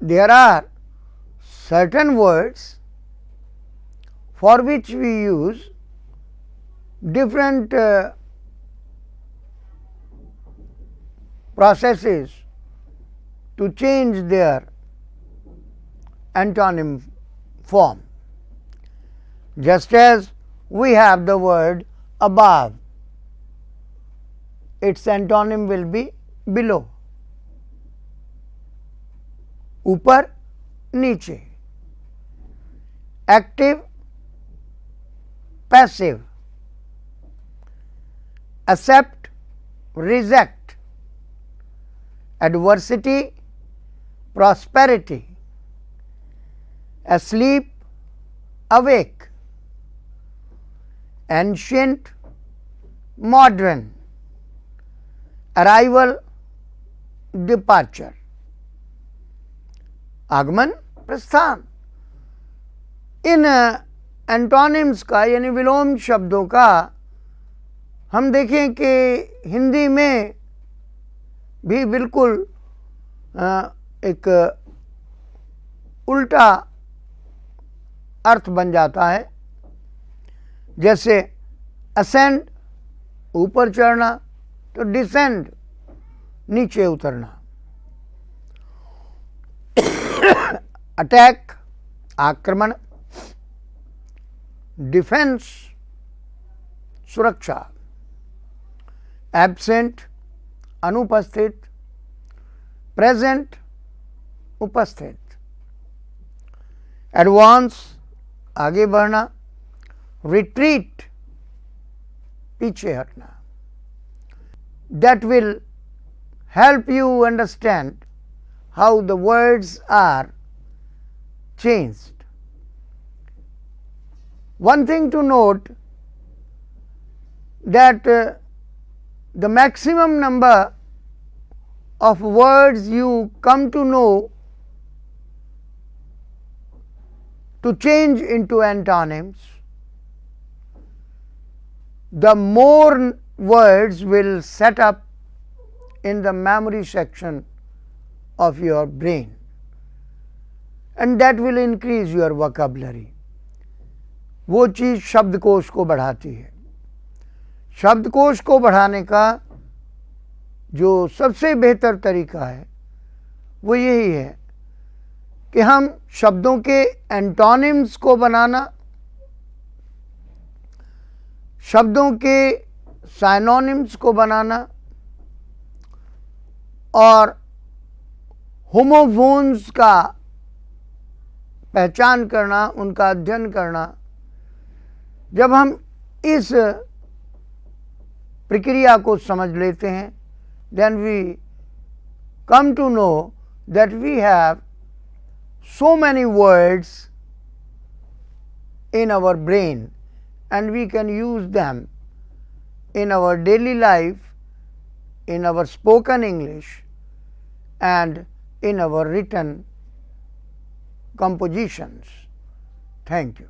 there are certain words for which we use different processes to change their antonym form. Just as we have the word above, its antonym will be below. ऊपर नीचे. Active, passive. Accept, reject. Adversity, prosperity. Asleep, awake. Ancient, modern. Arrival, departure. आगमन, प्रस्थान. इन antonyms का यानी विलोम शब्दों का हम देखें कि हिंदी में भी बिल्कुल एक उल्टा अर्थ बन जाता है. जैसे असेंड ऊपर चढ़ना, तो डिसेंड नीचे उतरना. अटैक आक्रमण, डिफेंस सुरक्षा. एब्सेंट अनुपस्थित, प्रेजेंट उपस्थित. एडवांस आगे बढ़ना, रिट्रीट पीछे हटना. That will help you understand how the words are changed. One thing to note that the maximum number of words you come to know to change into antonyms, the more words will set up in the memory section of your brain, and that will increase your vocabulary. वो चीज़ शब्दकोश को बढ़ाती है. शब्दकोश को बढ़ाने का जो सबसे बेहतर तरीका है वो यही है कि हम शब्दों के एंटोनिम्स को बनाना, शब्दों के साइनोनिम्स को बनाना और होमोफोन्स का पहचान करना, उनका अध्ययन करना. जब हम इस प्रक्रिया को समझ लेते हैं, then we come to know that we have so many words in our brain and we can use them in our daily life, in our spoken English and in our written compositions. Thank you.